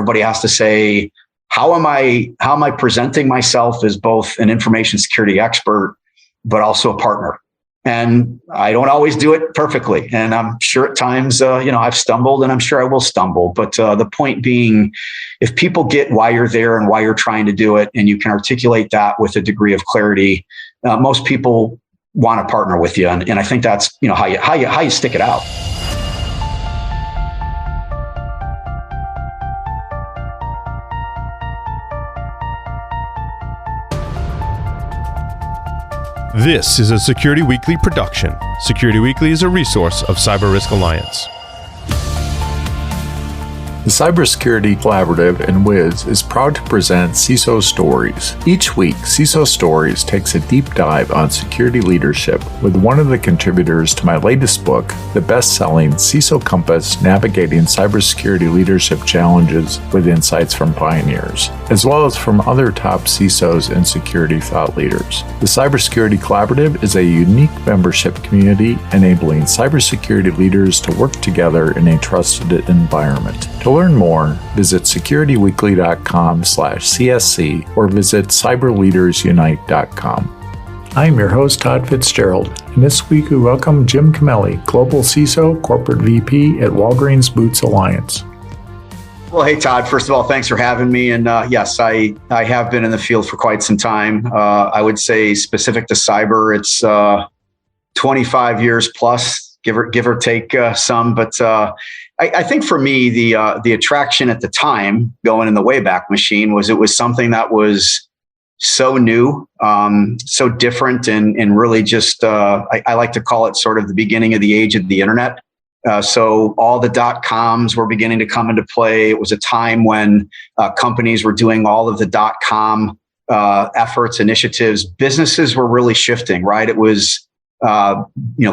everybody has to say, how am I presenting myself as both an information security expert, but also a partner? And I don't always do it perfectly. And I'm sure at times, I've stumbled, and I'm sure I will stumble. But the point being, if people get why you're there and why you're trying to do it, and you can articulate that with a degree of clarity, most people want to partner with you. And I think that's, how you stick it out. This is a Security Weekly production. Security Weekly is a resource of Cyber Risk Alliance. The Cybersecurity Collaborative and Wiz is proud to present CISO Stories. Each week, CISO Stories takes a deep dive on security leadership with one of the contributors to my latest book, the best-selling CISO Compass: Navigating Cybersecurity Leadership Challenges with Insights from Pioneers, as well as from other top CISOs and security thought leaders. The Cybersecurity Collaborative is a unique membership community enabling cybersecurity leaders to work together in a trusted environment. To learn more, visit securityweekly.com/CSC or visit cyberleadersunite.com. I'm your host, Todd Fitzgerald, and this week we welcome Jim Cameli, Global CISO, Corporate VP at Walgreens Boots Alliance. Well, hey, Todd, first of all, thanks for having me. And yes, I have been in the field for quite some time. I would say specific to cyber, it's 25 years plus, give or take some, but I think for me, the attraction at the time, going in the Wayback Machine, was it was something that was so new, so different, and really just, I like to call it sort of the beginning of the age of the internet. So all the .coms were beginning to come into play. It was a time when companies were doing all of the .com efforts, initiatives. Businesses were really shifting, right? It was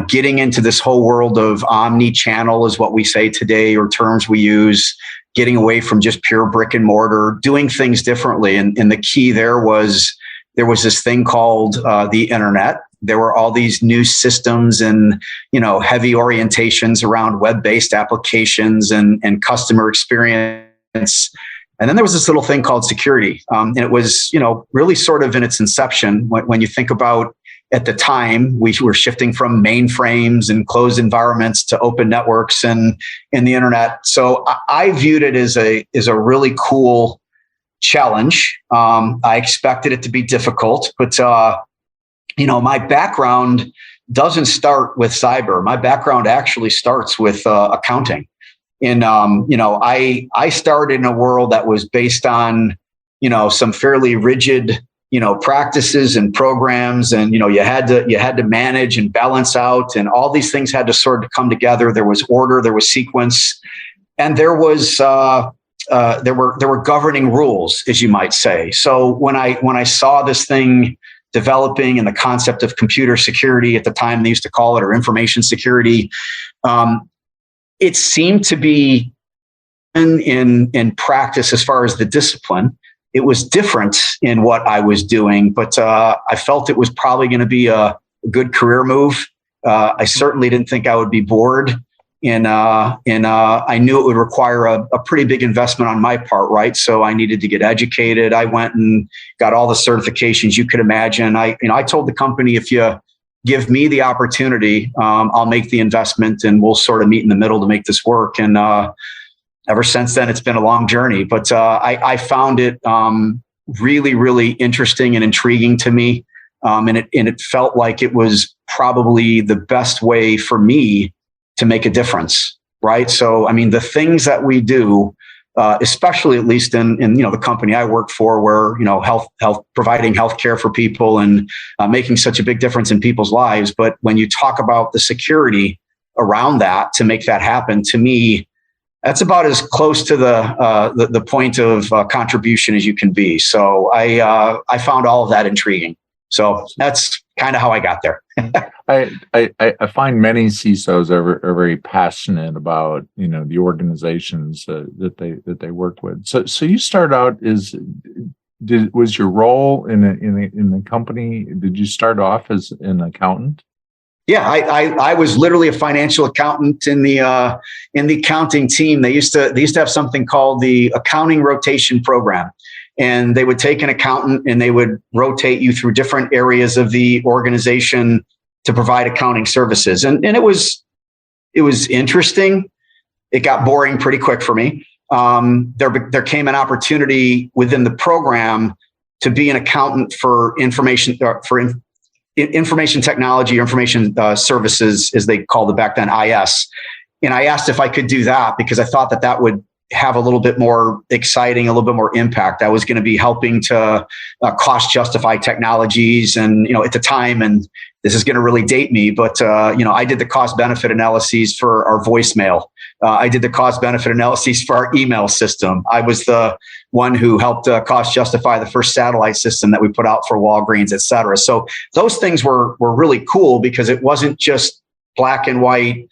getting into this whole world of omni-channel is what we say today, or terms we use, getting away from just pure brick and mortar, doing things differently. And the key there was this thing called the internet. There were all these new systems and, heavy orientations around web-based applications and customer experience. And then there was this little thing called security. And it was, really sort of in its inception, when you think about, at the time, we were shifting from mainframes and closed environments to open networks and in the internet. So I viewed it as a really cool challenge. I expected it to be difficult, but my background doesn't start with cyber. My background actually starts with accounting. And I started in a world that was based on some fairly rigid practices and programs, and you had to manage and balance out, and all these things had to sort of come together. There was order, there was sequence, and there were governing rules, as you might say. So when I saw this thing developing, and the concept of computer security at the time they used to call it, or information security, it seemed to be in practice, as far as the discipline, it was different in what I was doing, but I felt it was probably going to be a good career move. I certainly didn't think I would be bored, and I knew it would require a pretty big investment on my part, right? So I needed to get educated. I went and got all the certifications you could imagine. I told the company, if you give me the opportunity, I'll make the investment, and we'll sort of meet in the middle to make this work. And ever since then, it's been a long journey, but I found it really, really interesting and intriguing to me. And it felt like it was probably the best way for me to make a difference, right? So, I mean, the things that we do, especially at least in the company I work for, where health providing healthcare for people and making such a big difference in people's lives. But when you talk about the security around that to make that happen, to me, that's about as close to the point of contribution as you can be. So I found all of that intriguing. So that's kind of how I got there. I find many CISOs are very passionate about the organizations that they work with. So you start out was your role in the company? Did you start off as an accountant? Yeah, I was literally a financial accountant in the accounting team. They used to have something called the accounting rotation program, and they would take an accountant and they would rotate you through different areas of the organization to provide accounting services. And it was interesting. It got boring pretty quick for me. There came an opportunity within the program to be an accountant for information technology or information services, as they called it back then, IS. And I asked if I could do that because I thought that would have a little bit more exciting, a little bit more impact. I was going to be helping to cost justify technologies. And, at the time, and this is going to really date me, but, I did the cost benefit analyses for our voicemail. I did the cost benefit analyses for our email system. I was the one who helped cost justify the first satellite system that we put out for Walgreens, et cetera. So those things were really cool because it wasn't just black and white,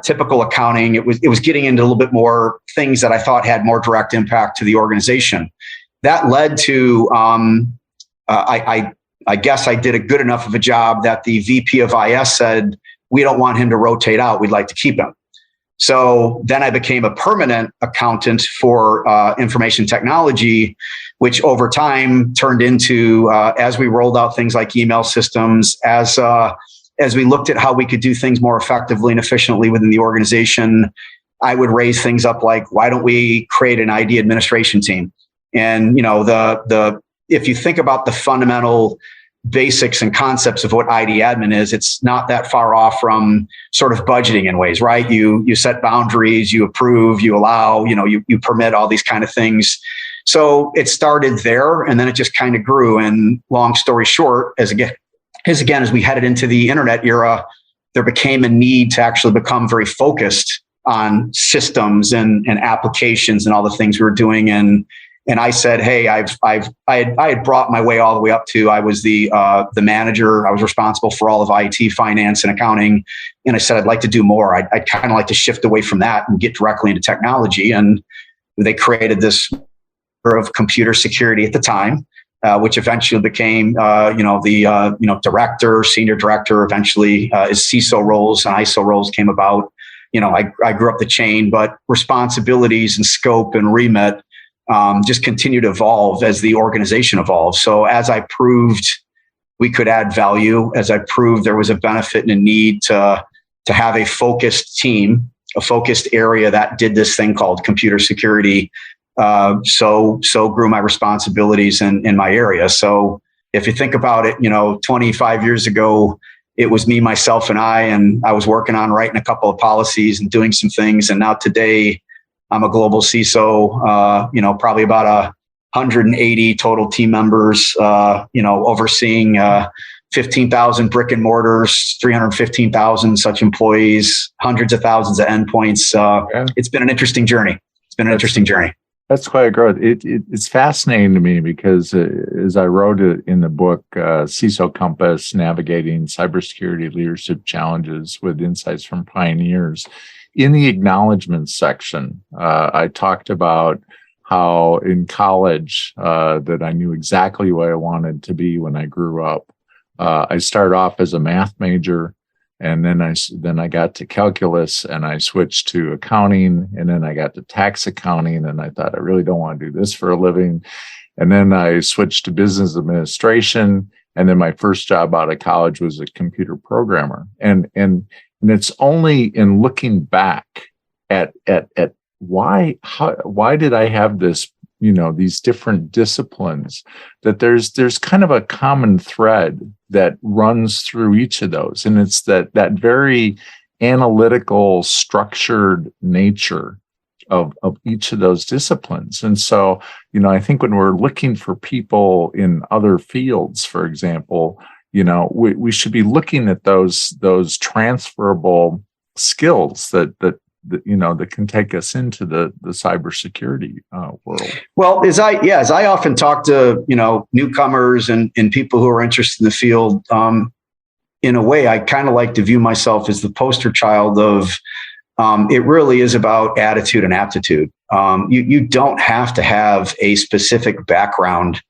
typical accounting. It was getting into a little bit more things that I thought had more direct impact to the organization. That led to, I guess I did a good enough of a job that the VP of IS said, we don't want him to rotate out. We'd like to keep him. So then I became a permanent accountant for information technology, which over time turned into, as we rolled out things like email systems, as we looked at how we could do things more effectively and efficiently within the organization, I would raise things up like, why don't we create an ID administration team? And, if you think about the fundamental basics and concepts of what ID admin is, it's not that far off from sort of budgeting in ways, right? You set boundaries, you approve, you allow, you permit all these kind of things. So it started there and then it just kind of grew. And long story short, as we headed into the internet era, there became a need to actually become very focused on systems and applications and all the things we were doing. And I said, hey, I had brought my way all the way up to, I was the manager. I was responsible for all of IT, finance, and accounting. And I said, I'd like to do more. I'd kind of like to shift away from that and get directly into technology. And they created this of computer security at the time, which eventually became, director, senior director, eventually as CISO roles and ISO roles came about. I grew up the chain, but responsibilities and scope and remit just continue to evolve as the organization evolves. So as I proved we could add value, as I proved there was a benefit and a need to have a focused team, a focused area that did this thing called computer security, so grew my responsibilities in my area. So if you think about it, 25 years ago, it was me, myself, and I was working on writing a couple of policies and doing some things. And now today, I'm a global CISO, probably about 180 total team members, overseeing 15,000 brick and mortars, 315,000 such employees, hundreds of thousands of endpoints. It's been an interesting journey. That's quite a growth. It's fascinating to me because as I wrote it in the book, CISO Compass, Navigating Cybersecurity Leadership Challenges with Insights from Pioneers, in the acknowledgement section, I talked about how in college that I knew exactly what I wanted to be when I grew up. I started off as a math major, and then I got to calculus, and I switched to accounting, and then I got to tax accounting, and I thought I really don't want to do this for a living, and then I switched to business administration, and then my first job out of college was a computer programmer, and it's only in looking back at why did I have this, these different disciplines, that there's kind of a common thread that runs through each of those. And it's that very analytical, structured nature of each of those disciplines. And so, I think when we're looking for people in other fields, for example, we should be looking at those transferable skills that can take us into the cybersecurity world. Well, as I often talk to newcomers and people who are interested in the field, in a way, I kind of like to view myself as the poster child of it really is about attitude and aptitude. You don't have to have a specific background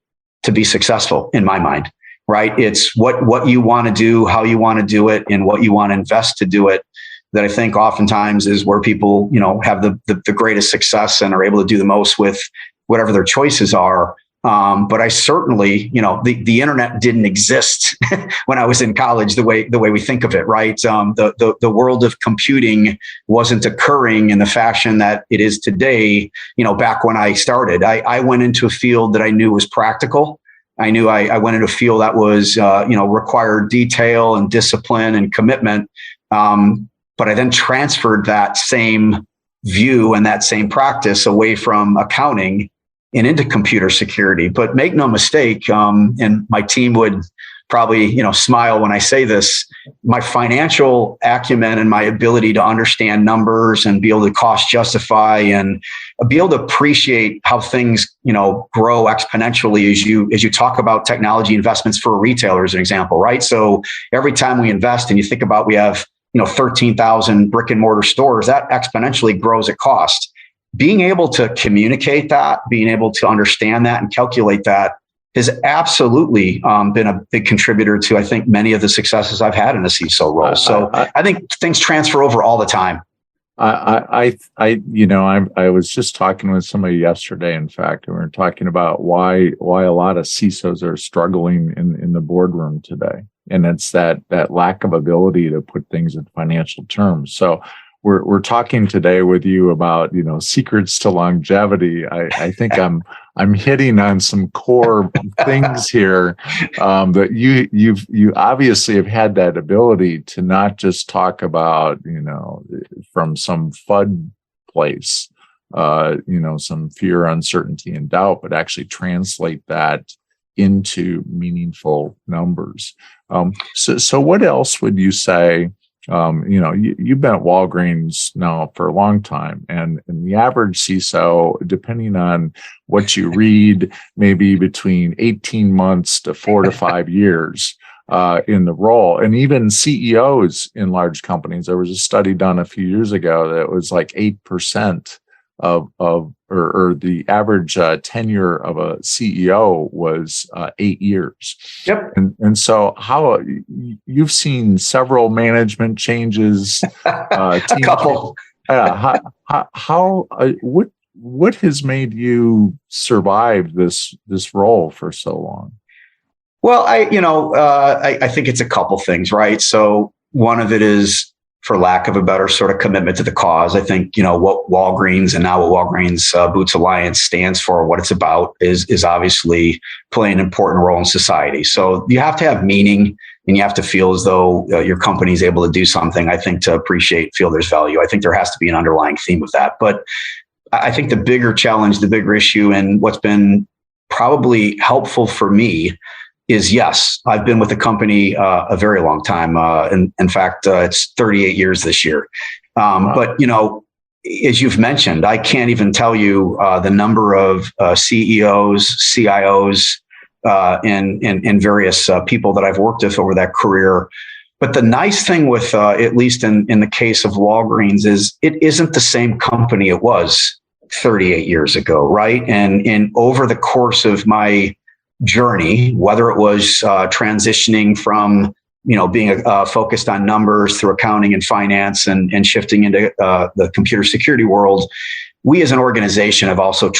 to be successful, in my mind. right? It's what you want to do, how you want to do it, and what you want to invest to do it. That I think oftentimes is where people, have the greatest success and are able to do the most with whatever their choices are. But I certainly, the internet didn't exist when I was in college the way we think of it, right? The world of computing wasn't occurring in the fashion that it is today. Back when I started, I went into a field that I knew was practical. I knew I went into a field that was, required detail and discipline and commitment. But I then transferred that same view and that same practice away from accounting and into computer security. But make no mistake, and my team would probably, smile when I say this, my financial acumen and my ability to understand numbers and be able to cost justify and be able to appreciate how things, grow exponentially as you talk about technology investments for a retailer as an example, right? So every time we invest and you think about we have 13,000 brick and mortar stores, that exponentially grows at cost. Being able to communicate that, being able to understand that and calculate that has absolutely been a big contributor to, I think, many of the successes I've had in the CISO role. So I think things transfer over all the time. I was just talking with somebody yesterday, in fact, and we were talking about why a lot of CISOs are struggling in the boardroom today. And it's that lack of ability to put things in financial terms. So we're talking today with you about, secrets to longevity. I think I'm hitting on some core things here that you obviously have had that ability to not just talk about, from some FUD place, some fear, uncertainty, and doubt, but actually translate that into meaningful numbers. So what else would you say? You've been at Walgreens now for a long time, and the average CISO, depending on what you read, maybe between 18 months to 4 to 5 years in the role. And even CEOs in large companies, there was a study done a few years ago that was like 8% of the average tenure of a CEO was 8 years. Yep. And so how you've seen several management changes, a couple. What has made you survive this role for so long? Well, I think it's a couple things, right? So one of it is, for lack of a better sort of commitment to the cause. I think, what Walgreens and now what Walgreens Boots Alliance stands for, what it's about is obviously playing an important role in society. So you have to have meaning and you have to feel as though your company is able to do something, I think, to feel there's value. I think there has to be an underlying theme of that. But I think the bigger challenge, the bigger issue, and what's been probably helpful for me is, yes, I've been with the company a very long time. In fact, it's 38 years this year. Wow. But, as you've mentioned, I can't even tell you the number of CEOs, CIOs, and various people that I've worked with over that career. But the nice thing with, at least in the case of Walgreens, is it isn't the same company it was 38 years ago, right? And over the course of my journey, whether it was transitioning from being focused on numbers through accounting and finance and shifting into the computer security world, we as an organization have also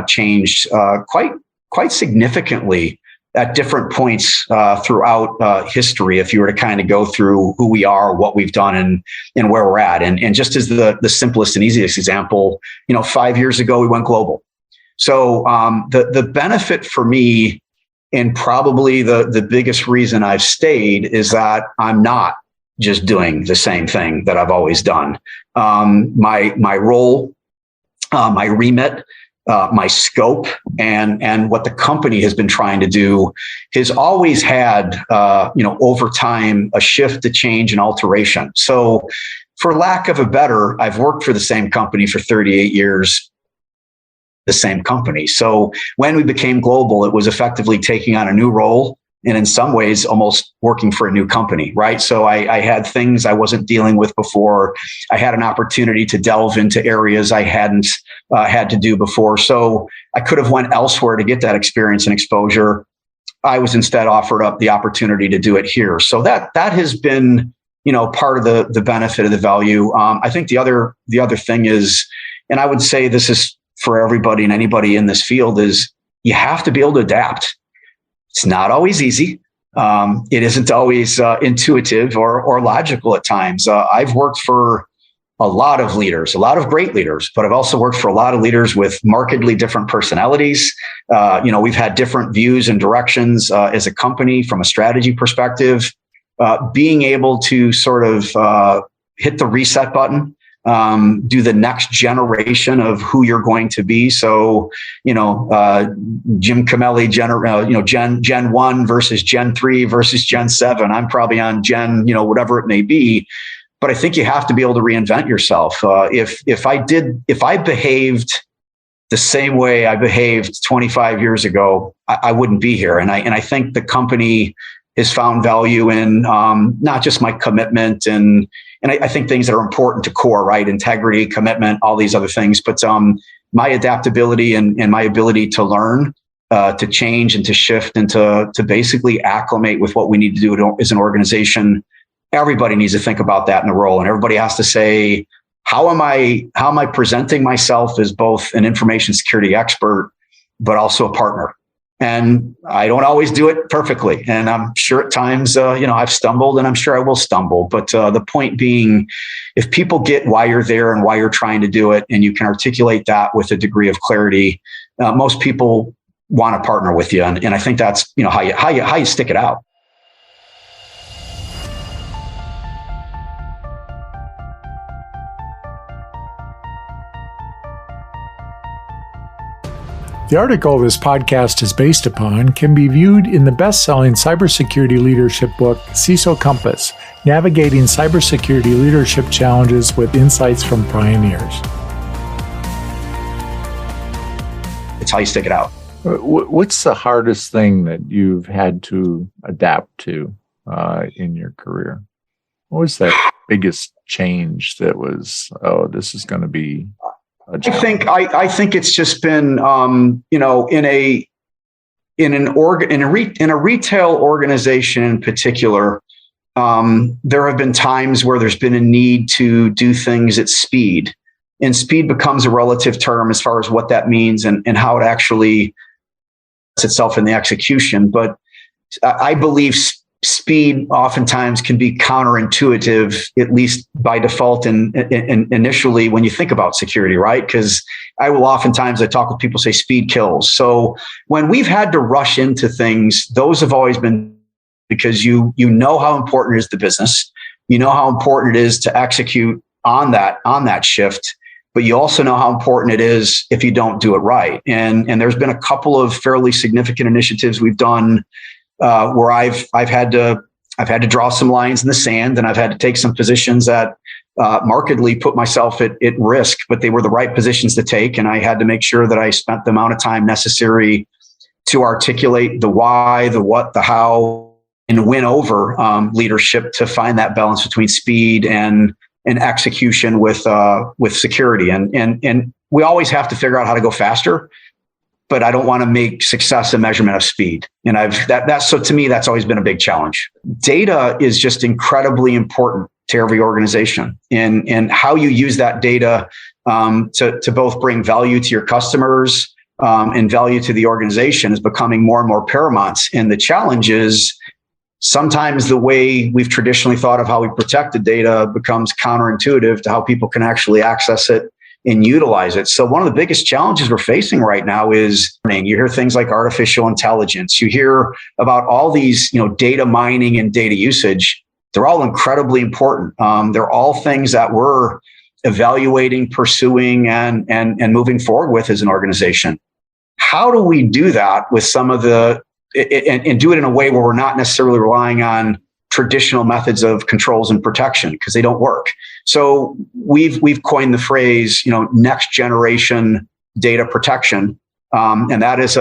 changed quite significantly at different points throughout history. If you were to kind of go through who we are, what we've done, and where we're at, and just as the simplest and easiest example, 5 years ago we went global. So the benefit for me, and probably the biggest reason I've stayed, is that I'm not just doing the same thing that I've always done. My role, my remit, my scope, and what the company has been trying to do has always had, over time, a shift, a change, and alteration. So, for lack of a better, I've worked for the same company for 38 years. The same company. So when we became global, it was effectively taking on a new role and in some ways almost working for a new company, right? So I had things I wasn't dealing with before. I had an opportunity to delve into areas I hadn't had to do before. So I could have went elsewhere to get that experience and exposure. I was instead offered up the opportunity to do it here. So that has been, part of the benefit of the value. I think the other thing is, and I would say this is for everybody and anybody in this field, is you have to be able to adapt. It's not always easy. It isn't always intuitive or logical at times. I've worked for a lot of leaders, a lot of great leaders, but I've also worked for a lot of leaders with markedly different personalities. We've had different views and directions as a company from a strategy perspective. Being able to sort of hit the reset button, do the next generation of who you're going to be. So, Jim Cameli, Gen 1 versus Gen 3 versus Gen 7. I'm probably on Gen, whatever it may be. But I think you have to be able to reinvent yourself. If I behaved the same way I behaved 25 years ago, I wouldn't be here. And I think the company has found value in not just my commitment and I think things that are important to core, right? Integrity, commitment, all these other things. But my adaptability and my ability to learn, to change and to shift and to basically acclimate with what we need to do as an organization. Everybody needs to think about that in the role, and everybody has to say, how am I presenting myself as both an information security expert, but also a partner? And I don't always do it perfectly. And I'm sure at times, I've stumbled, and I'm sure I will stumble. But the point being, if people get why you're there and why you're trying to do it, and you can articulate that with a degree of clarity, most people want to partner with you. And I think that's, how you stick it out. The article this podcast is based upon can be viewed in the best-selling cybersecurity leadership book, CISO Compass, Navigating Cybersecurity Leadership Challenges with Insights from Pioneers. It's how you stick it out. What's the hardest thing that you've had to adapt to in your career? What was that biggest change that was, this is going to be I think it's just been in a retail organization in particular. There have been times where there's been a need to do things at speed, and speed becomes a relative term as far as what that means and how it actually itself in the execution. But I believe speed oftentimes can be counterintuitive, at least by default and initially when you think about security, right? Because I talk with people say speed kills. So when we've had to rush into things, those have always been because you know how important is the business, you know how important it is to execute on that shift, but you also know how important it is if you don't do it right. And there's been a couple of fairly significant initiatives we've done where I've had to draw some lines in the sand, and I've had to take some positions that markedly put myself at risk, but they were the right positions to take. And I had to make sure that I spent the amount of time necessary to articulate the why, the what, the how, and win over leadership to find that balance between speed and execution with security. And we always have to figure out how to go faster, but I don't want to make success a measurement of speed. And so to me, that's always been a big challenge. Data is just incredibly important to every organization, and how you use that data to both bring value to your customers and value to the organization is becoming more and more paramount. And the challenge is sometimes the way we've traditionally thought of how we protect the data becomes counterintuitive to how people can actually access it and utilize it. So one of the biggest challenges we're facing right now is, you hear things like artificial intelligence. You hear about all these, data mining and data usage. They're all incredibly important. They're all things that we're evaluating, pursuing, and moving forward with as an organization. How do we do that with some of and do it in a way where we're not necessarily relying on traditional methods of controls and protection, because they don't work. So we've coined the phrase, next generation data protection, and that is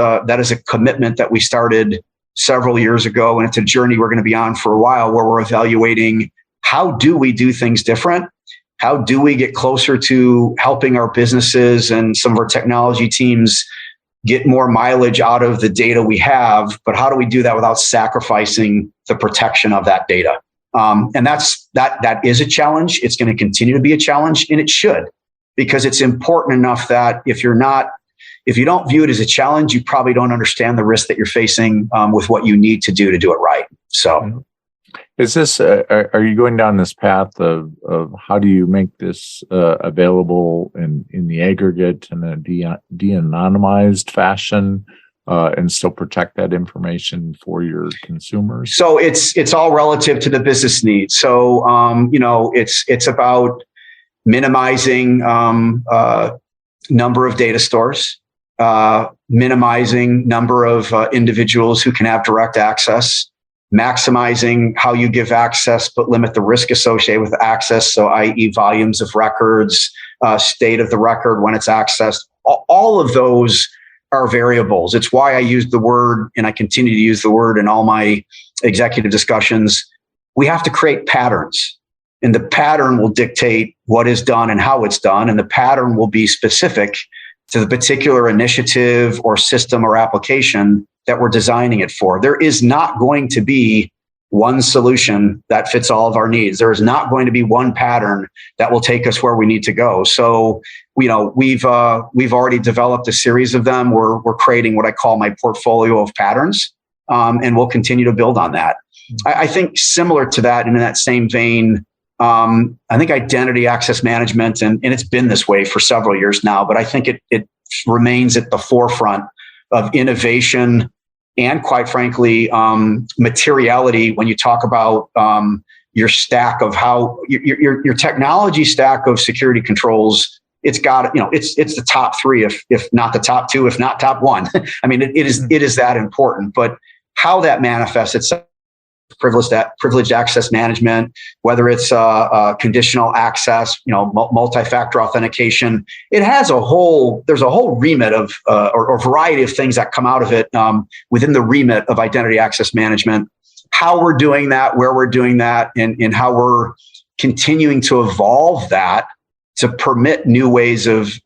a commitment that we started several years ago, and it's a journey we're going to be on for a while, where we're evaluating how do we do things different, how do we get closer to helping our businesses and some of our technology teams get more mileage out of the data we have, but how do we do that without sacrificing the protection of that data? And that is a challenge. It's going to continue to be a challenge, and it should, because it's important enough that if you don't view it as a challenge, you probably don't understand the risk that you're facing with what you need to do it right. So, is this? Are you going down this path of how do you make this available in the aggregate in a de-anonymized fashion? And still protect that information for your consumers? So it's all relative to the business needs. So it's about minimizing number of data stores, minimizing number of individuals who can have direct access, maximizing how you give access, but limit the risk associated with access. So, i.e., volumes of records, state of the record when it's accessed. All of those are variables. It's why I use the word, and I continue to use the word in all my executive discussions. We have to create patterns, and the pattern will dictate what is done and how it's done. And the pattern will be specific to the particular initiative or system or application that we're designing it for. There is not going to be one solution that fits all of our needs. There is not going to be one pattern that will take us where we need to go. So, we've already developed a series of them. We're creating what I call my portfolio of patterns, and we'll continue to build on that. I think similar to that, and in that same vein, I think identity access management, and it's been this way for several years now, but I think it remains at the forefront of innovation and, quite frankly, materiality when you talk about your stack of how your technology stack of security controls. It's got, it's the top three, if not the top two, if not top one. I mean, it is that important. But how that manifests itself, privileged access management, whether it's conditional access, multi-factor authentication, there's a whole remit of or variety of things that come out of it within the remit of identity access management. How we're doing that, where we're doing that, and how we're continuing to evolve that to permit new ways of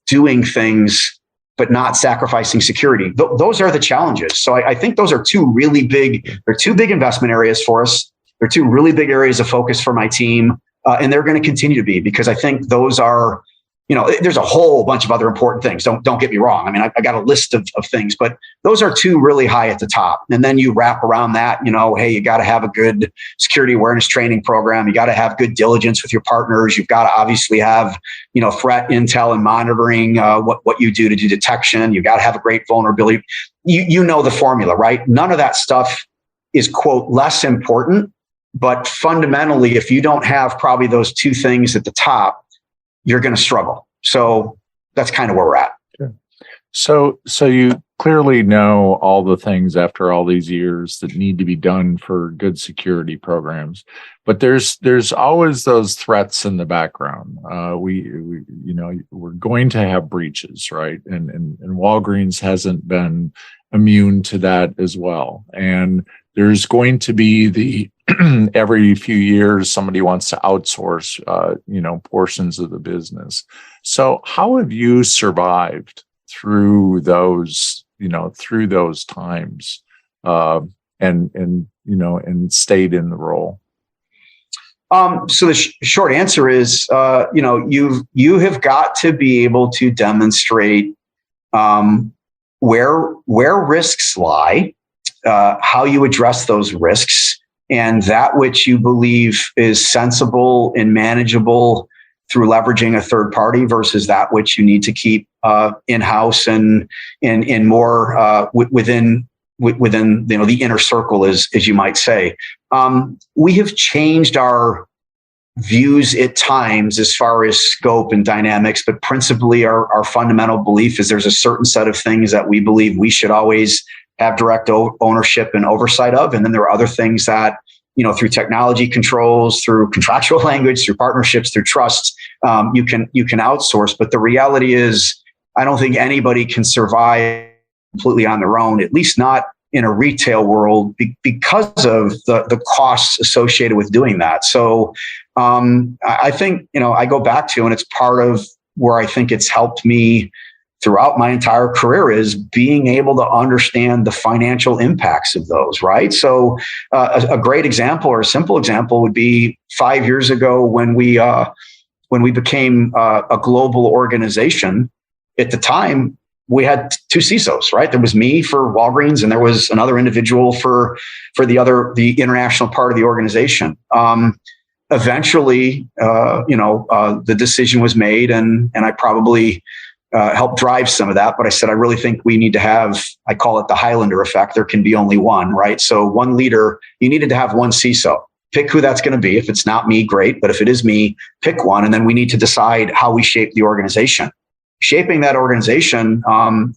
doing things, but not sacrificing security. Those are the challenges. So I think those are two big investment areas for us. They're two really big areas of focus for my team. And they're going to continue to be, because I think those are, there's a whole bunch of other important things. Don't get me wrong. I mean, I got a list of things, but those are two really high at the top. And then you wrap around that, hey, you got to have a good security awareness training program. You got to have good diligence with your partners. You've got to obviously have, threat intel and monitoring what you do to do detection. You got to have a great vulnerability. You know the formula, right? None of that stuff is, quote, less important. But fundamentally, if you don't have probably those two things at the top, you're going to struggle. So that's kind of where we're at. Sure. So you clearly know all the things after all these years that need to be done for good security programs, but there's always those threats in the background. We're going to have breaches, right? And Walgreens hasn't been immune to that as well. And there's going to be the every few years, somebody wants to outsource, portions of the business. So how have you survived through those times, and stayed in the role? So the short answer is, you have got to be able to demonstrate where risks lie, how you address those risks, and that which you believe is sensible and manageable through leveraging a third party versus that which you need to keep in-house and more within the inner circle, as you might say. We have changed our views at times as far as scope and dynamics, but principally our fundamental belief is there's a certain set of things that we believe we should always have direct ownership and oversight of. And then there are other things that, through technology controls, through contractual language, through partnerships, through trust, you can outsource. But the reality is, I don't think anybody can survive completely on their own, at least not in a retail world, because of the costs associated with doing that. So I think, I go back to, and it's part of where I think it's helped me throughout my entire career is being able to understand the financial impacts of those, right? So a great example or a simple example would be 5 years ago when we became a global organization. At the time, we had two CISOs, right? There was me for Walgreens, and there was another individual for the international part of the organization. Eventually, the decision was made, and I probably helped drive some of that. But I said, I really think we need to have, I call it the Highlander effect. There can be only one, right? So one leader, you needed to have one CISO. Pick who that's going to be. If it's not me, great. But if it is me, pick one. And then we need to decide how we shape the organization. Shaping that organization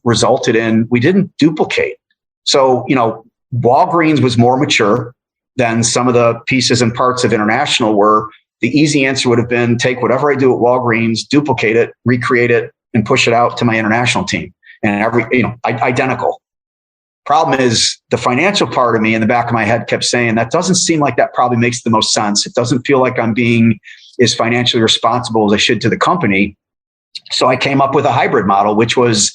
resulted in, we didn't duplicate. So, Walgreens was more mature than some of the pieces and parts of international were. The easy answer would have been take whatever I do at Walgreens, duplicate it, recreate it, and push it out to my international team. And identical. Problem is, the financial part of me in the back of my head kept saying, that doesn't seem like that probably makes the most sense. It doesn't feel like I'm being as financially responsible as I should to the company. So I came up with a hybrid model, which was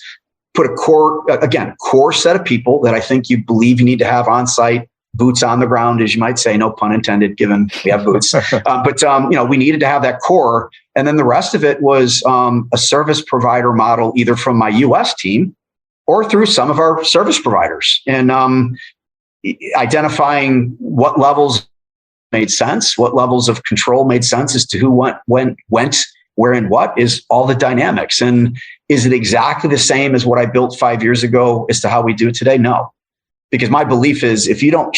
put a core set of people that I think you believe you need to have on site, boots on the ground, as you might say, no pun intended, given we have boots. But we needed to have that core. And then the rest of it was a service provider model, either from my US team or through some of our service providers, and identifying what levels made sense, what levels of control made sense as to who went, where and what is all the dynamics. And is it exactly the same as what I built 5 years ago as to how we do it today? No. Because my belief is if you haven't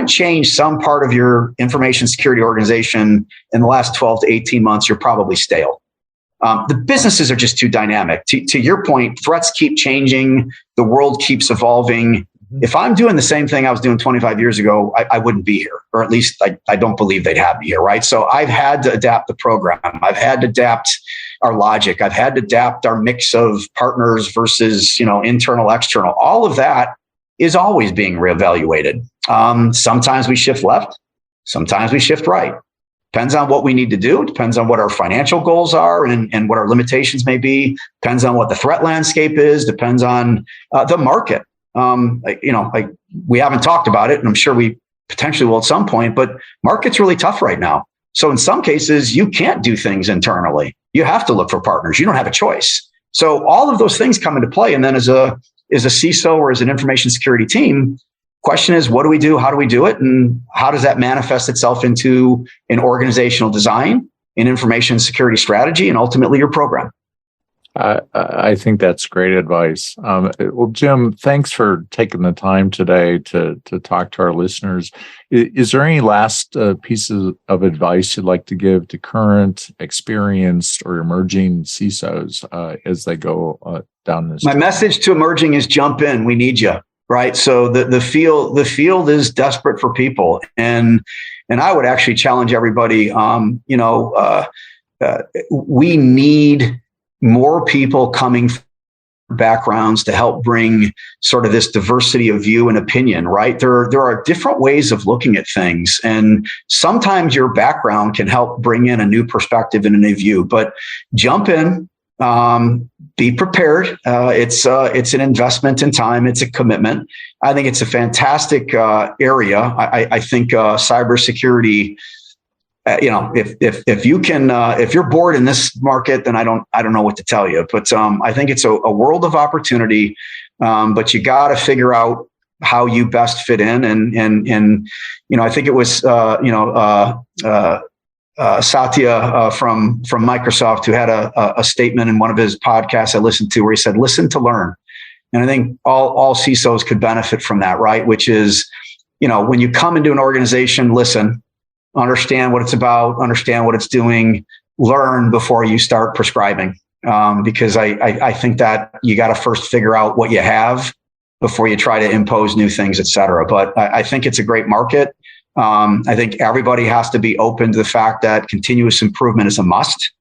changed some part of your information security organization in the last 12 to 18 months, you're probably stale. The businesses are just too dynamic. To your point, threats keep changing. The world keeps evolving. If I'm doing the same thing I was doing 25 years ago, I wouldn't be here, or at least I don't believe they'd have me here, right? So I've had to adapt the program. I've had to adapt our logic. I've had to adapt our mix of partners versus, internal, external. All of that is always being reevaluated. Sometimes we shift left. Sometimes we shift right. Depends on what we need to do. Depends on what our financial goals are and what our limitations may be. Depends on what the threat landscape is. Depends on the market. We haven't talked about it, and I'm sure we potentially will at some point, but market's really tough right now. So in some cases, you can't do things internally. You have to look for partners. You don't have a choice. So all of those things come into play. And then as a CISO or as an information security team, question is, what do we do? How do we do it? And how does that manifest itself into an organizational design, an information security strategy, and ultimately your program? I think that's great advice. Well, Jim, thanks for taking the time today to talk to our listeners. Is there any last pieces of advice you'd like to give to current, experienced, or emerging CISOs as they go down this? My message to emerging is jump in. We need you, right? So the field is desperate for people, and I would actually challenge everybody. We need more people coming from backgrounds to help bring sort of this diversity of view and opinion, right? There are different ways of looking at things. And sometimes your background can help bring in a new perspective and a new view, but jump in, be prepared. It's an investment in time. It's a commitment. I think it's a fantastic area. I think cybersecurity, if you're bored in this market, then I don't know what to tell you. But I think it's a world of opportunity. But you got to figure out how you best fit in. And I think it was Satya from Microsoft who had a statement in one of his podcasts I listened to where he said, "Listen to learn." And I think all CISOs could benefit from that, right? Which is, when you come into an organization, listen. Understand what it's about, understand what it's doing, learn before you start prescribing. Because I think that you got to first figure out what you have before you try to impose new things, et cetera. But I think it's a great market. I think everybody has to be open to the fact that continuous improvement is a must.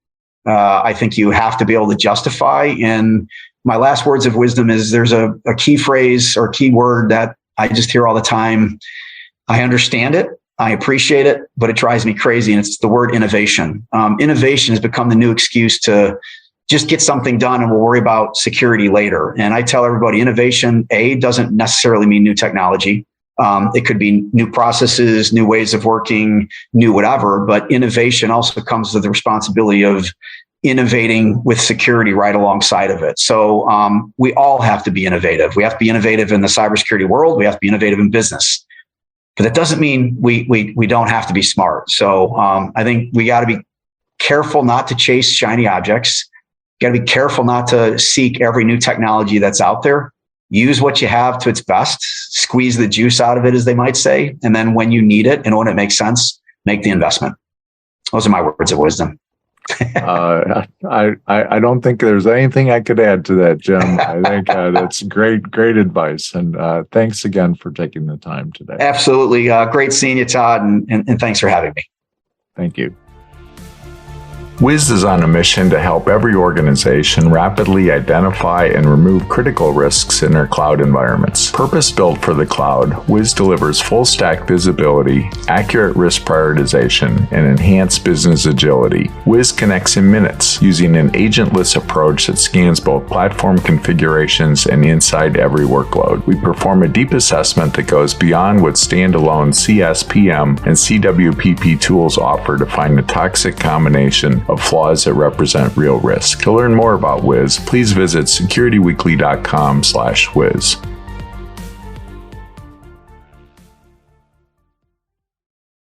I think you have to be able to justify. And my last words of wisdom is there's a key phrase or key word that I just hear all the time. I understand it. I appreciate it, but it drives me crazy. And it's the word innovation. Innovation has become the new excuse to just get something done and we'll worry about security later. And I tell everybody innovation, doesn't necessarily mean new technology. It could be new processes, new ways of working, new whatever, but innovation also comes with the responsibility of innovating with security right alongside of it. So we all have to be innovative. We have to be innovative in the cybersecurity world. We have to be innovative in business. But that doesn't mean we don't have to be smart. So I think we got to be careful not to chase shiny objects. You got to be careful not to seek every new technology that's out there. Use what you have to its best, squeeze the juice out of it, as they might say. And then when you need it and when it makes sense, make the investment. Those are my words of wisdom. I don't think there's anything I could add to that, Jim. I think that's great advice. And thanks again for taking the time today. Absolutely. Great seeing you, Todd. And thanks for having me. Thank you. Wiz is on a mission to help every organization rapidly identify and remove critical risks in their cloud environments. Purpose-built for the cloud, Wiz delivers full-stack visibility, accurate risk prioritization, and enhanced business agility. Wiz connects in minutes using an agentless approach that scans both platform configurations and inside every workload. We perform a deep assessment that goes beyond what standalone CSPM and CWPP tools offer to find the toxic combination of flaws that represent real risk. To learn more about Wiz, please visit securityweekly.com/Wiz.